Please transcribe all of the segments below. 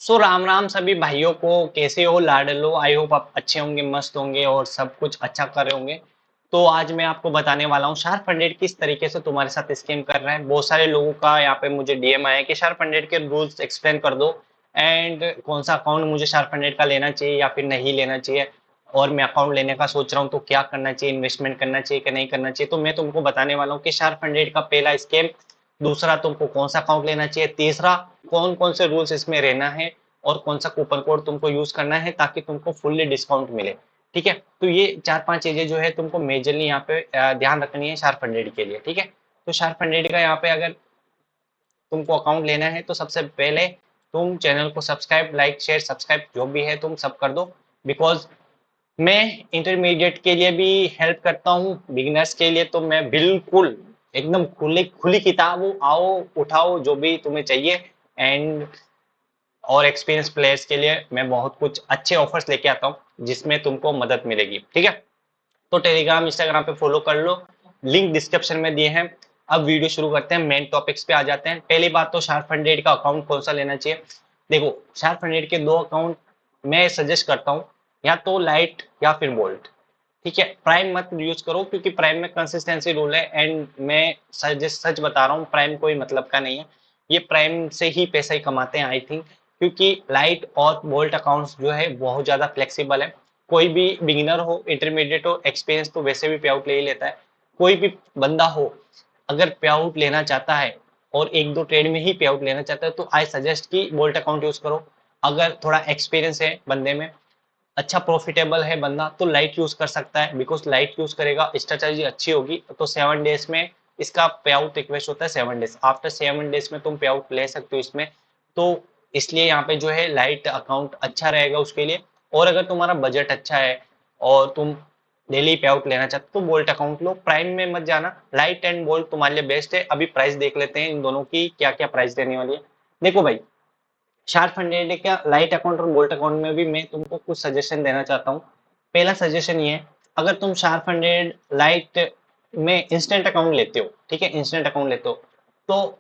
सो राम राम सभी भाइयों को। कैसे हो लाडलो? आई होप आप अच्छे होंगे, मस्त होंगे और सब कुछ अच्छा कर रहे होंगे। तो आज मैं आपको बताने वाला हूँ शार्प फंडेड किस तरीके से तुम्हारे साथ स्कैम कर रहा है। बहुत सारे लोगों का यहाँ पे मुझे डीएम आया है कि शार्प फंडेड के रूल्स एक्सप्लेन कर दो एंड कौन सा अकाउंट मुझे शार्प फंडेड का लेना चाहिए या फिर नहीं लेना चाहिए, और मैं अकाउंट लेने का सोच रहा हूँ तो क्या करना चाहिए, इन्वेस्टमेंट करना चाहिए कि नहीं करना चाहिए। तो मैं तुमको बताने वाला हूँ कि शार्प फंडेड का पहला स्कैम, दूसरा तुमको कौन सा अकाउंट लेना चाहिए, तीसरा कौन कौन से रूल्स इसमें रहना है और कौन सा कूपन कोड तुमको यूज करना है ताकि तुमको फुल्ली डिस्काउंट मिले। ठीक है, तो ये चार पांच चीजें जो है तुमको मेजरली यहाँ पे ध्यान रखनी है शार्प फंडेड के लिए। ठीक है, तो शार्प फंडेड का यहाँ पे अगर तुमको अकाउंट लेना है तो सबसे पहले तुम चैनल को सब्सक्राइब, लाइक, शेयर, सब्सक्राइब जो भी है तुम सब कर दो। बिकॉज मैं इंटरमीडिएट के लिए भी हेल्प करता हूँ, बिगिनर्स के लिए तो मैं बिल्कुल एकदम खुली खुली किताब हूँ। आओ उठाओ जो भी तुम्हें चाहिए। एंड और एक्सपीरियंस प्लेयर्स के लिए मैं बहुत कुछ अच्छे ऑफर्स लेके आता हूँ जिसमें तुमको मदद मिलेगी। ठीक है, तो टेलीग्राम इंस्टाग्राम पे फॉलो कर लो, लिंक डिस्क्रिप्शन में दिए हैं। अब वीडियो शुरू करते हैं, मेन टॉपिक्स पे आ जाते हैं। पहली बात तो शार्प फंडेड का अकाउंट कौन सा लेना चाहिए। देखो, शार्प फंडेड के दो अकाउंट मैं सजेस्ट करता हूँ, या तो लाइट या फिर बोल्ट। ठीक है, प्राइम मत यूज करो क्योंकि प्राइम में कंसिस्टेंसी रूल है एंड मैं सच बता रहा हूँ, प्राइम कोई मतलब का नहीं है। ये प्राइम से ही पैसा ही कमाते हैं आई थिंक, क्योंकि लाइट और बोल्ट अकाउंट्स जो है बहुत ज्यादा फ्लेक्सिबल है। कोई भी बिगिनर हो, इंटरमीडिएट हो, एक्सपीरियंस तो वैसे भी पे आउट ले ही लेता है। कोई भी बंदा हो, अगर पे आउट लेना चाहता है और एक दो ट्रेड में ही पे आउट लेना चाहता है तो आई सजेस्ट कि बोल्ट अकाउंट यूज करो। अगर थोड़ा एक्सपीरियंस है बंदे में, अच्छा प्रॉफिटेबल है बंदा, तो लाइट यूज कर सकता है। बिकॉज लाइट यूज करेगा, स्ट्रेटजी अच्छी होगी तो 7 डेज में इसका पे आउट रिक्वेस्ट होता है। 7 डेज, आफ्टर 7 डेज में तुम पे आउट ले सकते हो इसमें। तो इसलिए यहाँ पे जो है लाइट अकाउंट अच्छा रहेगा उसके लिए। और अगर तुम्हारा बजट अच्छा है और तुम डेली पे आउट लेना चाहते हो तो बोल्ट अकाउंट लो, प्राइम में मत जाना। लाइट एंड बोल्ट तुम्हारे लिए बेस्ट है। अभी प्राइस देख लेते हैं इन दोनों की क्या क्या प्राइस रहने वाली है। देखो भाई, शार्प फंडेड का लाइट अकाउंट और गोल्ड अकाउंट में भी मैं तुमको कुछ सजेशन देना चाहता हूँ। पहला सजेशन ये है, अगर तुम शार्प फंडेड लाइट में इंस्टेंट अकाउंट लेते हो, ठीक है, इंस्टेंट अकाउंट लेते हो, तो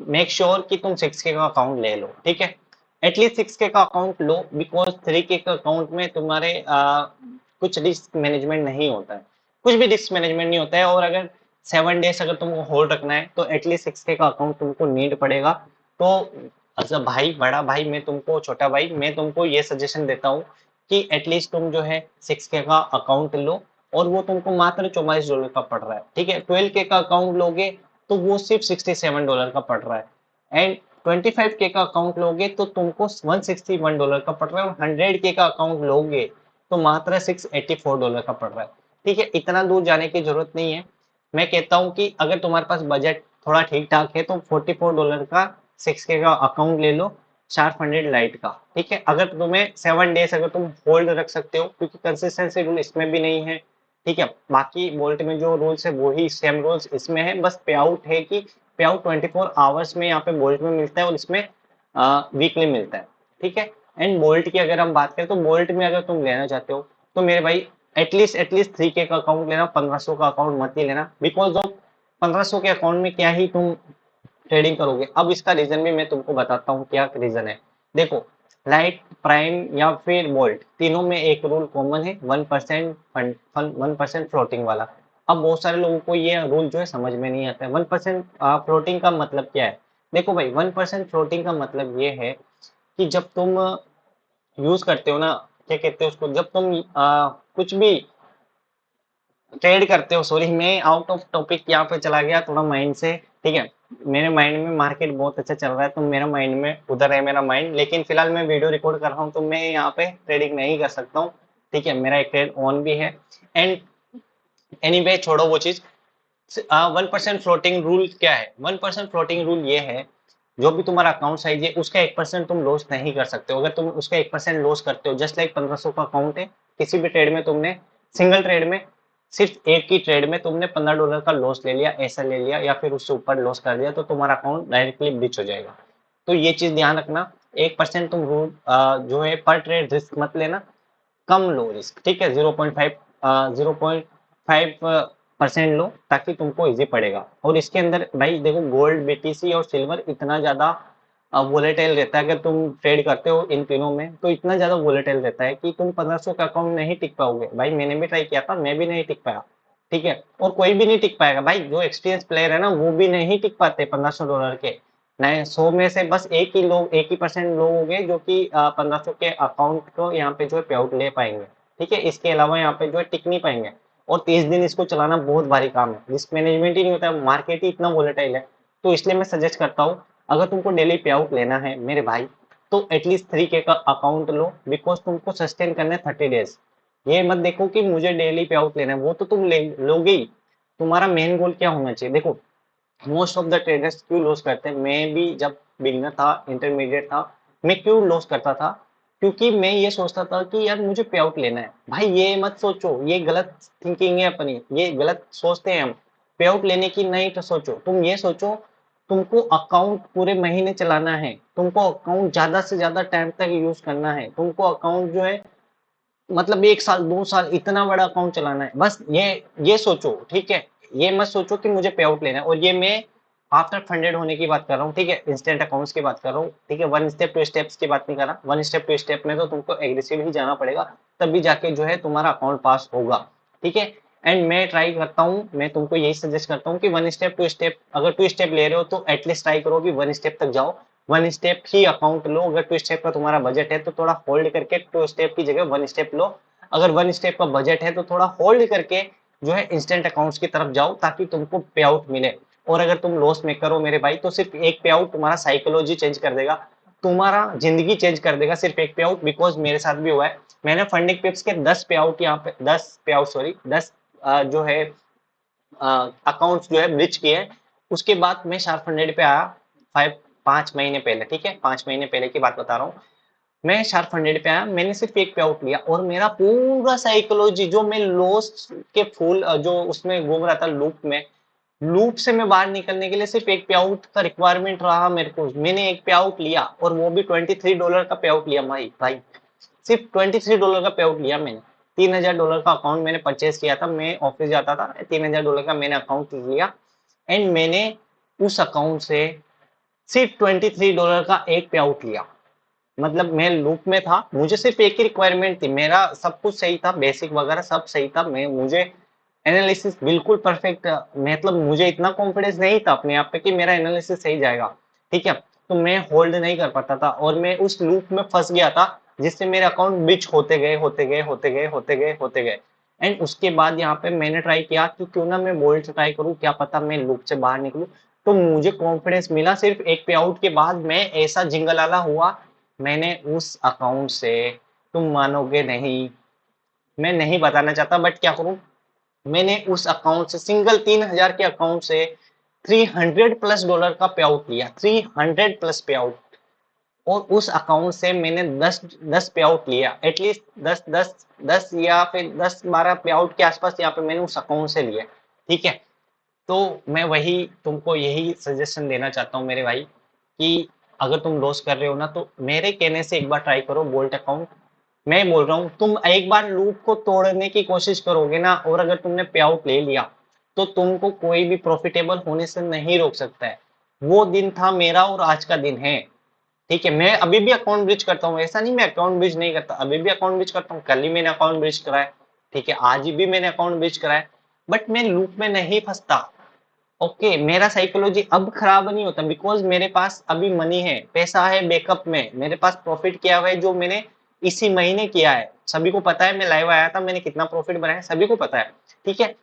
मेक श्योर कि तुम 6K का अकाउंट ले लो। ठीक है, एटलीस्ट 6K का अकाउंट लो, बिकॉज 3K का अकाउंट में तुम्हारे कुछ रिस्क मैनेजमेंट नहीं होता है, कुछ भी रिस्क मैनेजमेंट नहीं होता है। और अगर 7 डेज अगर तुमको होल्ड रखना है तो एटलीस्ट 6K का अकाउंट तुमको नीड पड़ेगा। तो अच्छा भाई, बड़ा भाई मैं तुमको, छोटा भाई मैं तुमको ये सजेशन देता हूँ कि एटलीस्ट तुम जो है 6K का अकाउंट लो, और वो तुमको मात्र $44 का पड़ रहा है। ठीक है, 12K का अकाउंट लोगे तो वो सिर्फ $67 का पड़ रहा है। एंड 25K का अकाउंट लोगे तो तुमको $161 का पड़ रहा है। और 100K का अकाउंट लोगे तो मात्र $684 का पड़ रहा है। ठीक है, इतना दूर जाने की जरूरत नहीं है। मैं कहता हूँ कि अगर तुम्हारे पास बजट थोड़ा ठीक ठाक है तो $44 का 6K का अकाउंट ले लो, शार्प फंडेड लाइट का। ठीक है, अगर तुम्हें 7 डेज अगर तुम होल्ड रख सकते हो, क्योंकि कंसिस्टेंसी रूल इसमें भी नहीं है। ठीक है, बाकी बोल्ट में जो रूल्स है वही सेम रूल्स इसमें है, बस पे आउट है कि पे आउट 24 आवर्स में यहाँ पे बोल्ट में मिलता है और इसमें वीकली मिलता है। ठीक है, एंड बोल्ट की अगर हम बात करें तो बोल्ट में अगर तुम लेना चाहते हो तो मेरे भाई एटलीस्ट 3K का अकाउंट लेना, 1500 का अकाउंट मत ही लेना। बिकॉज ऑफ 1500 के अकाउंट में क्या ही तुम ट्रेडिंग करोगे। अब इसका रीजन भी मैं तुमको बताता हूँ क्या रीजन है। देखो, लाइट, प्राइम या फिर वोल्ट, तीनों में एक रूल कॉमन है, 1% फंड, 1% फ्लोटिंग वाला। अब बहुत सारे लोगों को ये रूल जो है समझ में नहीं आता है। 1% फ्लोटिंग का मतलब क्या है। देखो भाई, 1% फ्लोटिंग का मतलब ये है कि जब तुम यूज करते हो ना, क्या कहते हो उसको, जब तुम कुछ भी ट्रेड करते हो, सॉरी मैं आउट ऑफ टॉपिक यहाँ पे चला गया थोड़ा माइंड से। ठीक है, मेरे माइंड में मार्केट बहुत अच्छा चल रहा है तो मेरा माइंड में उधर है मेरा माइंड, लेकिन फिलहाल मैं वीडियो रिकॉर्ड कर रहा हूँ तो मैं यहाँ पे ट्रेडिंग नहीं कर सकता हूँ। ठीक है, मेरा एक ट्रेड ऑन भी है। एंड एनीवे छोड़ो वो चीज। 1% फ्लोटिंग रूल क्या है। 1% फ्लोटिंग रूल ये है, जो भी तुम्हारा अकाउंट साइज है उसका 1% तुम लॉस नहीं कर सकते हो। अगर तुम उसका 1% लॉस करते हो, जस्ट लाइक 1500 का अकाउंट है, किसी भी ट्रेड में तुमने सिंगल ट्रेड में, सिर्फ एक ही ट्रेड में तुमने $15 का लॉस ले लिया, ऐसा ले लिया या फिर उससे ऊपर लॉस कर दिया तो तुम्हारा अकाउंट डायरेक्टली ब्लिच हो जाएगा। तो ये चीज ध्यान रखना। 1% तुम रूल जो है पर ट्रेड रिस्क मत लेना, कम लो रिस्क। ठीक है, 0.5% लो ताकि तुमको इजी पड़ेगा। और इसके अंदर भाई देखो, गोल्ड, बीटीसी और सिल्वर इतना ज्यादा वोलेटाइल रहता है। अगर तुम ट्रेड करते हो इन तीनों में तो इतना ज्यादा वोलेटाइल रहता है कि तुम 1500 का अकाउंट नहीं टिक पाओगे भाई। मैंने भी ट्राई किया था, मैं भी नहीं टिक पाया। ठीक है, और कोई भी नहीं टिक पाएगा भाई। जो एक्सपीरियंस प्लेयर है ना वो भी नहीं टिक पाते $1500 के। नहीं, 100 में से बस एक ही परसेंट लोग होंगे जो कि 1500 के अकाउंट को यहाँ पे जो है पे आउट ले पाएंगे। ठीक है, इसके अलावा यहाँ पे जो है टिक नहीं पाएंगे। और 30 दिन इसको चलाना बहुत भारी काम है, रिस्क मैनेजमेंट ही नहीं होता है, मार्केट ही इतना वोलेटाइल है। तो इसलिए मैं सजेस्ट करता हूँ, अगर तुमको डेली पे आउट लेना है मेरे भाई, तो एटलीस्ट 3K का अकाउंट लो, बिकॉज तुमको सस्टेन करना है 30 डेज। ये मत देखो कि मुझे डेली पे आउट लेना है, वो तो तुम ले लोगे ही। तुम्हारा मेन गोल क्या होना चाहिए? देखो, मोस्ट ऑफ द ट्रेडर्स क्यों लॉस करते हैं, मैं भी जब बिगनर था, इंटरमीडिएट था, मैं क्यों लॉस करता था? क्योंकि मैं ये सोचता था कि यार मुझे पे आउट लेना है। भाई ये मत सोचो, ये गलत थिंकिंग है अपनी, ये गलत सोचते हैं हम। पे आउट लेने की नहीं तो सोचो, तुम ये सोचो तुमको अकाउंट पूरे महीने चलाना है, तुमको अकाउंट ज्यादा से ज्यादा टाइम तक यूज करना है, तुमको अकाउंट जो है मतलब 1 साल 2 साल इतना बड़ा अकाउंट चलाना है, बस ये सोचो। ठीक है, ये मत सोचो कि मुझे पे आउट लेना है। और ये मैं आफ्टर फंडेड होने की बात कर रहा हूँ, ठीक है, इंस्टेंट अकाउंट्स की बात कर रहा हूँ। ठीक है, वन स्टेप टू स्टेप्स की बात नहीं कर रहा। वन स्टेप टू स्टेप में तो तुमको एग्रेसिव ही जाना पड़ेगा, तभी जाके जो है तुम्हारा अकाउंट पास होगा। ठीक है, एंड मैं ट्राई करता हूँ, मैं तुमको यही सजेस्ट करता हूँ कि वन स्टेप टू स्टेप, अगर टू स्टेप ले रहे हो तो एटलीस्ट ट्राई करो कि वन स्टेप तक जाओ। वन स्टेप ही अकाउंट लो। अगर टू स्टेप का तुम्हारा बजट है तो थोड़ा होल्ड करके टू स्टेप की जगह वन स्टेप लो। अगर वन स्टेप का बजट है तो थोड़ा होल्ड करके जो है इंस्टेंट अकाउंट्स की तरफ जाओ, ताकि तुमको पे आउट मिले। और अगर तुम लॉस मेकर हो मेरे भाई, तो सिर्फ एक पे आउट तुम्हारा साइकोलॉजी चेंज कर देगा, तुम्हारा जिंदगी चेंज कर देगा, सिर्फ एक पे आउट। बिकॉज मेरे साथ भी हुआ है, मैंने फंडिंग पिप्स के 10 पे आउट, यहाँ पे 10 पे आउट, सॉरी 10 जो है अकाउंट्स जो है ब्रिज किए हैं। उसके बाद मैं शार्प फंडेड पे आया 5 महीने पहले। ठीक है, 5 महीने पहले की बात बता रहा हूँ। मैं शार्प फंडेड पे आया, मैंने सिर्फ एक पे आउट लिया और मेरा पूरा साइकोलॉजी जो मैं लॉस के फुल जो उसमें घूम रहा था लूप में, लूप से मैं बाहर निकलने के लिए सिर्फ एक पे आउट का रिक्वायरमेंट रहा मेरे को। मैंने एक पे आउट लिया और वो भी $23 का पे आउट लिया भाई भाई। सिर्फ $23 का पे आउट लिया मैंने। $3000 का अकाउंट मैंने परचेज किया था, मैं ऑफिस जाता था, $3000 का मैंने अकाउंट लिया। एंड मैंने उस अकाउंट से सिर्फ $23 का एक पे आउट लिया। मतलब मैं लूप में था, मुझे सिर्फ एक ही रिक्वायरमेंट थी, मेरा सब कुछ सही था, बेसिक वगैरह सब सही था, मैं मुझे एनालिसिस बिल्कुल परफेक्ट, मतलब मुझे इतना कॉन्फिडेंस नहीं था अपने आप पे कि मेरा एनालिसिस सही जाएगा। ठीक है, तो मैं होल्ड नहीं कर पाता था और मैं उस लूप में फंस गया था, जिससे मेरे अकाउंट बिच होते गए होते गए होते गए होते गए होते गए। एंड उसके बाद यहाँ पे मैंने ट्राई किया कि क्यों ना मैं बोल्ट ट्राई करूँ, क्या पता मैं लूप से बाहर निकलूं। तो मुझे कॉन्फिडेंस मिला सिर्फ एक पे आउट के बाद, मैं ऐसा जिंगलाला हुआ। मैंने उस अकाउंट से, तुम मानोगे नहीं, मैं नहीं बताना चाहता बट क्या करूं, मैंने उस अकाउंट से सिंगल 3000 के अकाउंट से $300+ का पे आउट लिया, 300+ पे आउट। और उस अकाउंट से मैंने 10 पे आउट लिया, एटलीस्ट 10 या फिर 10-12 पे आउट के आसपास यहाँ पे मैंने उस अकाउंट से लिया। ठीक है, तो मैं वही तुमको यही सजेशन देना चाहता हूँ मेरे भाई, कि अगर तुम लॉस कर रहे हो ना तो मेरे कहने से एक बार ट्राई करो बोल्ट अकाउंट। मैं बोल रहा हूँ, तुम एक बार लूप को तोड़ने की कोशिश करोगे ना, और अगर तुमने पे आउट ले लिया तो तुमको कोई भी प्रॉफिटेबल होने से नहीं रोक सकता है। वो दिन था मेरा और आज का दिन है। ठीक है, मैं अभी भी अकाउंट ब्रिज करता हूँ, ऐसा नहीं मैं अकाउंट ब्रिज नहीं करता, अभी भी अकाउंट ब्रिज करता हूँ, कल ही मैंने अकाउंट ब्रिज कराया। ठीक है, आज भी मैंने अकाउंट ब्रिज कराया, बट मैं लूप में नहीं फंसता। ओके, मेरा साइकोलॉजी अब खराब नहीं होता, बिकॉज मेरे पास अभी मनी है, पैसा है बैकअप में, मेरे पास प्रॉफिट किया हुआ है जो मैंने इसी महीने किया है। सभी को पता है, मैं लाइव आया था, मैंने कितना प्रॉफिट बनाया सभी को पता है। ठीक है,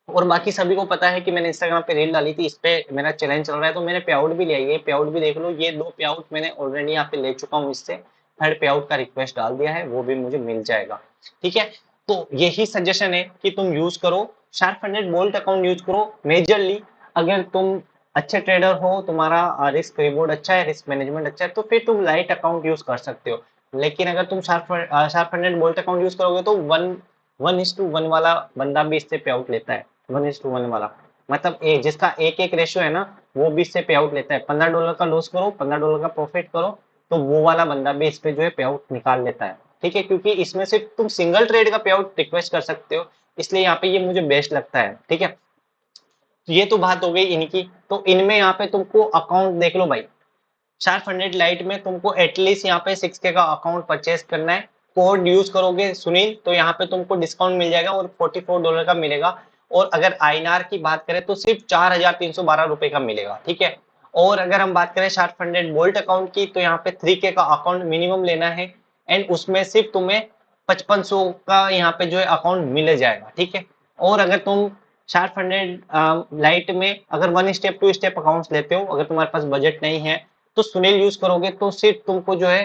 और बाकी सभी को पता है कि मैंने इंस्टाग्राम पे रील डाली थी, इस पे मेरा चैलेंज चल रहा है, तो मैंने पे आउट भी लिया, ये पे आउट भी देख लो, ये 2 पे आउट मैंने ऑलरेडी यहाँ पे ले चुका हूँ इससे। थर्ड पे आउट का रिक्वेस्ट डाल दिया है, वो भी मुझे मिल जाएगा। ठीक है, तो यही सजेशन है कि तुम यूज करो sharp funded bolt account, use करो मेजरली। अगर तुम अच्छे ट्रेडर हो, तुम्हारा रिस्क रिवॉर्ड अच्छा है, रिस्क मैनेजमेंट अच्छा है, तो फिर तुम लाइट अकाउंट यूज कर सकते हो। लेकिन अगर तुम sharp funded bolt account use करोगे तो 1:1 वाला बंदा भी इससे पे आउट लेता है। 1:1 वाला मतलब जिसका एक एक रेशियो है ना, वो भी इससे पे आउट लेता है। $15 का लॉस करो, $15 का प्रॉफिट करो, तो वो वाला बंदा भी इस पे जो है पे आउट निकाल लेता है। ठीक है, क्योंकि इसमें सिर्फ तुम सिंगल ट्रेड का पे आउट रिक्वेस्ट कर सकते हो, इसलिए यहाँ पे ये मुझे बेस्ट लगता है। ठीक है, तो ये तो बात हो गई इनकी। तो इनमें यहाँ पे तुमको अकाउंट देख लो भाई, शार्प 100 लाइट में तुमको एटलीस्ट यहाँ पे 6K का अकाउंट परचेज करना है। कोड यूज करोगे सुनील तो यहाँ पे तुमको डिस्काउंट मिल जाएगा और $44 का मिलेगा। और अगर आईएनआर की बात करें तो सिर्फ 4,312 रुपए का मिलेगा, ठीक है। और अगर हम बात करें शार्प 100 वोल्ट अकाउंट की तो यहाँ पे 3K का अकाउंट मिनिमम लेना है एंड उसमें सिर्फ तुम्हें 5500 का यहाँ पे जो है अकाउंट मिल जाएगा, ठीक है। और अगर तुम शार्प 100 लाइट में अगर 1 स्टेप 2 स्टेप अकाउंट लेते हो, अगर तुम्हारे पास बजट नहीं है तो सुनील यूज करोगे तो सिर्फ तुमको जो है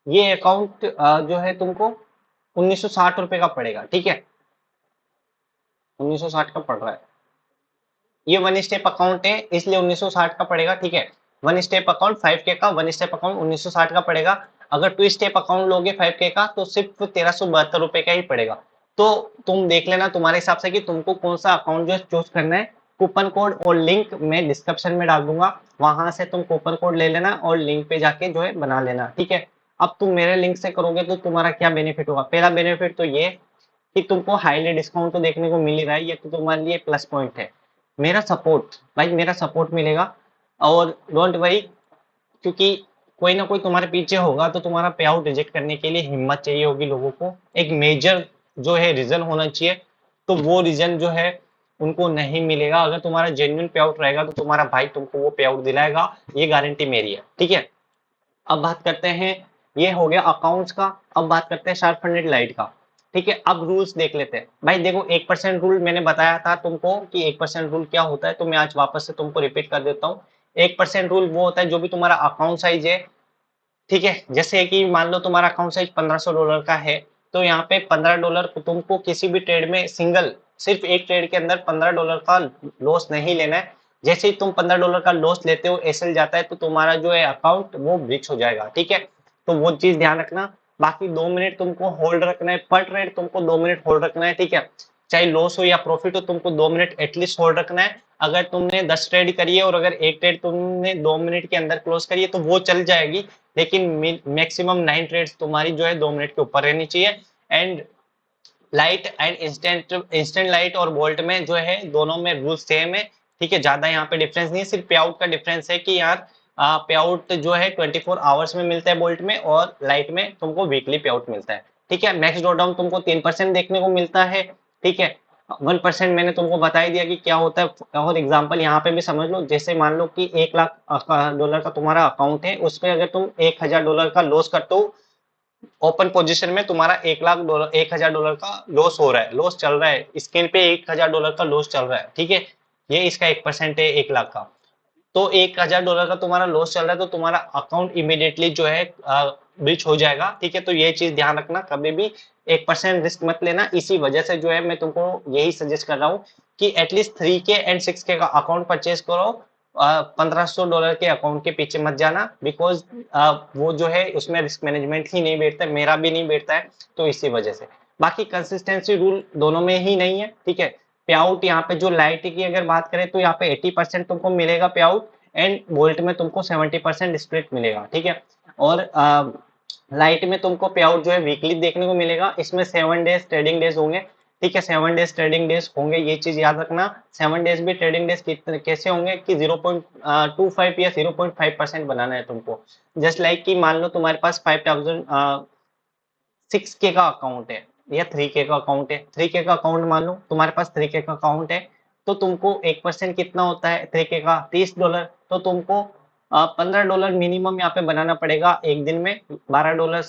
ये अकाउंट जो है तुमको 1960 रुपए का पड़ेगा, ठीक है। 1960 का पड़ रहा है। ये 1 स्टेप अकाउंट है इसलिए 1960 का पड़ेगा, ठीक है। 1 स्टेप अकाउंट 5K का, 1 स्टेप अकाउंट 1960 का पड़ेगा। अगर 2 स्टेप अकाउंट लोगे 5K का तो सिर्फ 1372 रुपए का ही पड़ेगा। तो तुम देख लेना तुम्हारे हिसाब से कि तुमको कौन सा अकाउंट जो है चूज करना है। कूपन कोड और लिंक मैं डिस्क्रिप्शन में डाल दूंगा, वहां से तुम कूपन कोड ले लेना और लिंक पे जाके जो है बना लेना, ठीक है। अब तुम मेरे लिंक से करोगे तो तुम्हारा क्या बेनिफिट होगा? पहला बेनिफिट तो ये कि तुमको हाईली डिस्काउंट तो देखने को मिल ही रहा है, ये तो तुम्हारे लिए प्लस पॉइंट है। मेरा सपोर्ट भाई, मेरा सपोर्ट मिलेगा और डोंट वरी, क्योंकि कोई ना कोई तुम्हारे पीछे होगा तो तुम्हारा पे आउट रिजेक्ट करने के लिए हिम्मत चाहिए होगी लोगों को। एक मेजर जो है रीजन होना चाहिए, तो वो रीजन जो है उनको नहीं मिलेगा। अगर तुम्हारा जेन्युइन पे आउट रहेगा तो तुम्हारा भाई तुमको वो पे आउट दिलाएगा, ये गारंटी मेरी है, ठीक है। अब बात करते हैं, ये हो गया अकाउंट्स का। अब बात करते हैं शार्प 100 लाइट का, ठीक है। अब रूल्स देख लेते हैं भाई। देखो 1% रूल मैंने बताया था तुमको कि 1% रूल क्या होता है, तो मैं आज वापस से तुमको रिपीट कर देता हूँ। 1% रूल वो होता है जो भी तुम्हारा अकाउंट साइज है, ठीक है। जैसे कि मान लो तुम्हारा अकाउंट साइज $1500 का है, तो यहाँ पे $15 तुमको किसी भी ट्रेड में सिंगल, सिर्फ एक ट्रेड के अंदर $15 का लॉस नहीं लेना है। जैसे ही तुम $15 का लॉस लेते हो, एसएल जाता है, तो तुम्हारा जो है अकाउंट वो ब्रिच हो जाएगा, ठीक है। तो वो चीज ध्यान रखना। बाकी 2 मिनट तुमको होल्ड रखना है, पर ट्रेड तुमको 2 मिनट होल्ड रखना है, ठीक है। चाहे लॉस हो या प्रॉफिट हो, तुमको 2 मिनट एटलीस्ट होल्ड रखना है। अगर तुमने 10 ट्रेड करी है और अगर एक ट्रेड तुमने 2 मिनट के अंदर क्लोज करी है तो वो चल जाएगी, लेकिन मैक्सिमम 9 ट्रेड्स तुम्हारी जो है 2 मिनट के ऊपर रहनी चाहिए। And light and instant light और वोल्ट में जो है दोनों में रूल सेम है, ठीक है। ज्यादा यहाँ पे डिफरेंस नहीं है, सिर्फ पे आउट का डिफरेंस है कि यार पे आउट जो है 24 आवर्स में मिलता है वोल्ट में, और लाइट में तुमको वीकली पे आउट मिलता है, ठीक है। मैक्स ड्रॉ डाउन तुमको 3% देखने को मिलता है, ठीक है। 1% मैंने तुमको बता ही दिया कि क्या होता है। और एग्जाम्पल यहाँ पे भी समझ लो, जैसे मान लो कि $1,00,000 का तुम्हारा अकाउंट है, उस पर अगर तुम $1,000 का लॉस करते हो, ओपन पोजीशन में तुम्हारा $1,00,000 का लॉस हो रहा है, लॉस चल रहा है स्क्रीन पे, $1,000 का लॉस चल रहा है, ठीक है। ये इसका 1% है 1 लाख का। तो $1,000 का तुम्हारा लॉस चल रहा है तो तुम्हारा अकाउंट इमीडिएटली जो है ब्रिच हो जाएगा, ठीक है। तो ये चीज ध्यान रखना, कभी भी 1% रिस्क मत लेना। इसी वजह से जो है मैं तुमको यही सजेस्ट कर रहा हूँ कि एटलीस्ट 3K एंड 6K का अकाउंट परचेज करो। $1,500 के अकाउंट के पीछे मत जाना, बिकॉज वो जो है उसमें रिस्क मैनेजमेंट ही नहीं बैठता है, मेरा भी नहीं बैठता है, तो इसी वजह से। बाकी कंसिस्टेंसी रूल दोनों में ही नहीं है, ठीक है। पे आउट यहाँ पे जो लाइट की अगर बात करें तो यहाँ पे 80% तुमको मिलेगा पे आउट, एंड वोल्ट में तुमको 70% स्प्लिट मिलेगा, ठीक है। और लाइट में तुमको पे आउट जो है वीकली देखने को मिलेगा, इसमें 7 डेज ट्रेडिंग डेज होंगे, ठीक है। 7 डेज ट्रेडिंग डेज होंगे, ये चीज याद रखना। 7 डेज भी ट्रेडिंग डेज कितने कैसे होंगे कि 0.25 या 0.5% बनाना है तुमको। जस्ट लाइक कि मान लो तुम्हारे पास 6K का अकाउंट है या 3K का अकाउंट है। 3K का अकाउंट मान लो तुम्हारे पास 3K का अकाउंट है, तो तुमको 1% कितना होता है 3K का? $30। तो तुमको $15 मिनिमम यहाँ पे बनाना पड़ेगा एक दिन में। $12,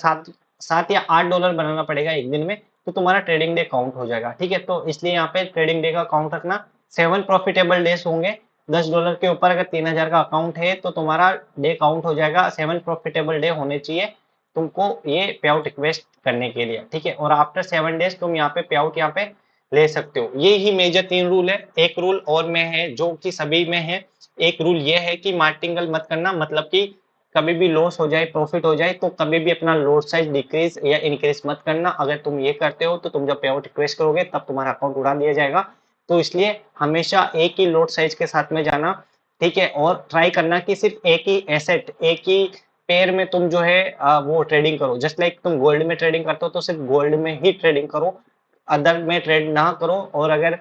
7 या 8 डॉलर बनाना पड़ेगा एक दिन में, तो तुम्हारा ट्रेडिंग डे काउंट हो जाएगा, ठीक है। तो इसलिए यहाँ पे ट्रेडिंग डे का काउंट रखना। 7 प्रॉफिटेबल डेज होंगे। $10 के ऊपर अगर 3,000 का अकाउंट है तो तुम्हारा डे काउंट हो जाएगा। 7 प्रॉफिटेबल डे होने चाहिए तुमको ये पे आउट रिक्वेस्ट करने के लिए, ठीक है। और आफ्टर 7 डेज तुम यहाँ पे पे आउट यहाँ पे ले सकते हो। ये ही मेजर 3 रूल है। एक रूल और में है जो कि सभी में है। एक रूल ये है कि मार्टिंगल मत करना, मतलब कि कभी भी लॉस हो जाए प्रॉफिट हो जाए तो कभी भी अपना लोड साइज डिक्रीज या इंक्रीज मत करना। अगर तुम ये करते हो तो तुम जब पे आउट रिक्वेस्ट करोगे तब तुम्हारा अकाउंट उड़ा दिया जाएगा। तो इसलिए हमेशा एक ही लोड साइज के साथ में जाना, ठीक है। और ट्राई करना कि सिर्फ एक ही एसेट, एक ही पेयर में तुम जो है वो ट्रेडिंग करो। जस्ट लाइक तुम गोल्ड में ट्रेडिंग करते हो तो सिर्फ गोल्ड में ही ट्रेडिंग करो, अदर में ट्रेड ना करो। और अगर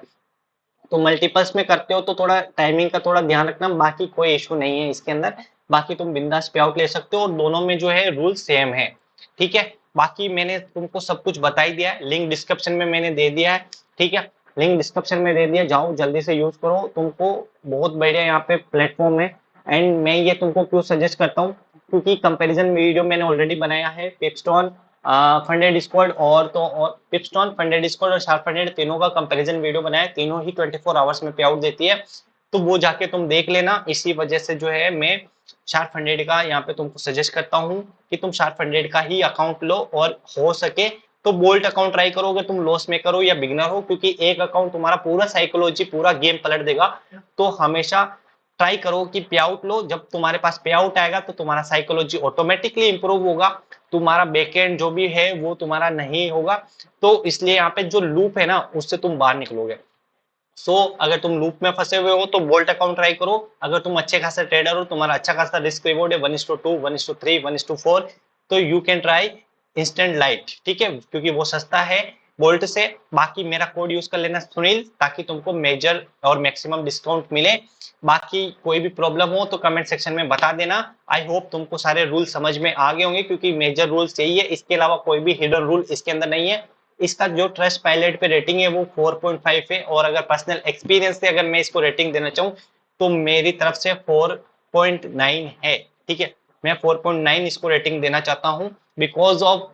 तो मल्टीपल्स में करते हो तो थोड़ा टाइमिंग का थोड़ा ध्यान रखना, बाकी कोई इशू नहीं है इसके अंदर। बाकी तुम बिंदास पे आउट ले सकते हो और दोनों में जो है रूल सेम है, ठीक है। बाकी मैंने तुमको सब कुछ बता ही दिया है, लिंक डिस्क्रिप्शन में मैंने दे दिया है, ठीक है। लिंक डिस्क्रिप्शन में दे दिया, जाओ जल्दी से यूज करो, तुमको बहुत बढ़िया यहाँ पे प्लेटफॉर्म है। एंड मैं ये तुमको क्यों सजेस्ट करता हूँ, क्योंकि कंपैरिजन वीडियो मैंने ऑलरेडी बनाया है पिपस्टोन फंडेड स्क्वाड और तो और पिपस्टोन फंडेड स्क्वाड और शार्प फंडेड तीनों का कंपैरिजन वीडियो बनाया है, तीनों ही 24 आवर्स में पे आउट देती है, तो वो जाके तुम देख लेना। इसी वजह से जो है मैं शार्प फंडेड का यहाँ पे तुमको सजेस्ट करता हूँ कि तुम शार्प फंडेड का ही अकाउंट लो, और हो सके तो बोल्ट अकाउंट ट्राई करोगे तुम लॉस में करो या बिगनर हो, क्योंकि एक अकाउंट तुम्हारा पूरा साइकोलॉजी पूरा गेम पलट देगा। तो हमेशा ट्राई करो कि पे आउट लो, जब तुम्हारे पास पे आउट आएगा तो तुम्हारा साइकोलॉजी ऑटोमेटिकली इंप्रूव होगा, तुम्हारा बैकएंड जो भी है वो तुम्हारा नहीं होगा। तो इसलिए यहाँ पे जो लूप है ना उससे तुम बाहर निकलोगे। अगर तुम लूप में फंसे हुए हो तो बोल्ट अकाउंट ट्राई करो। अगर तुम अच्छे खासा ट्रेडर हो, तुम्हारा अच्छा खासा रिस्क रिवॉर्ड है 1:2, 1:3, 1:4, तो you can try instant light, ठीक है, क्योंकि वो सस्ता है बोल्ट से। बाकी मेरा कोड यूज कर लेना सुनील, ताकि तुमको मेजर और मैक्सिमम डिस्काउंट मिले। बाकी कोई भी प्रॉब्लम हो तो कमेंट सेक्शन में बता देना। आई होप तुमको सारे रूल समझ में आ गए होंगे, क्योंकि मेजर रूल्स यही है, इसके अलावा कोई भी हिडन रूल इसके अंदर नहीं है। इसका जो ट्रस्ट पायलट पे रेटिंग है वो 4.5 है, और अगर पर्सनल एक्सपीरियंस से अगर मैं इसको रेटिंग देना चाहूँ तो मेरी तरफ से 4.9 है, ठीक है। मैं 4.9 इसको रेटिंग देना चाहता हूँ, बिकॉज ऑफ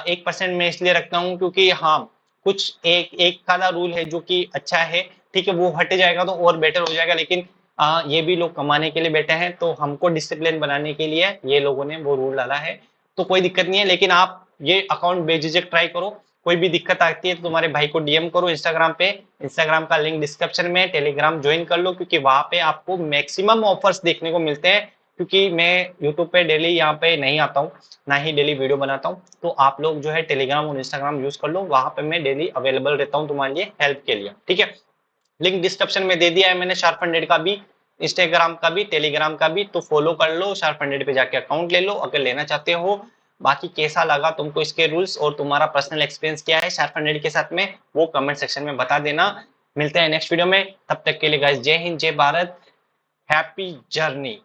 1% मैं इसलिए रखता हूँ क्योंकि हाँ कुछ एक एक आधा रूल है जो कि अच्छा है, ठीक है, वो हट जाएगा तो और बेटर हो जाएगा, लेकिन ये भी लोग कमाने के लिए बैठे हैं, तो हमको डिसिप्लिन बनाने के लिए ये लोगों ने वो रूल डाला है, तो कोई दिक्कत नहीं है। लेकिन आप ये अकाउंट बेझिझक ट्राई करो, कोई भी दिक्कत आती है तो तुम्हारे भाई को डीएम करो इंस्टाग्राम पे, इंस्टाग्राम का लिंक डिस्क्रिप्शन में, टेलीग्राम ज्वाइन कर लो, क्योंकि वहां पे आपको मैक्सिमम ऑफर्स देखने को मिलते हैं, क्योंकि मैं यूट्यूब पे डेली यहाँ पे नहीं आता हूँ, ना ही डेली वीडियो बनाता हूँ, तो आप लोग जो है टेलीग्राम और इंस्टाग्राम यूज कर लो, वहां पे मैं डेली अवेलेबल रहता हूँ तुम्हारे लिए हेल्प के लिए, ठीक है। लिंक डिस्क्रिप्शन में दे दिया है मैंने शार्प फंडेड का भी, इंस्टाग्राम का भी, टेलीग्राम का भी, तो फॉलो कर लो, शार्प फंडेड पे जाके अकाउंट ले लो अगर लेना चाहते हो। बाकी कैसा लगा तुमको इसके रूल्स और तुम्हारा पर्सनल एक्सपीरियंस क्या है शार्प फंडेड के साथ में, वो कमेंट सेक्शन में बता देना। मिलते हैं नेक्स्ट वीडियो में, तब तक के लिए गाइस जय हिंद जय भारत, हैप्पी जर्नी।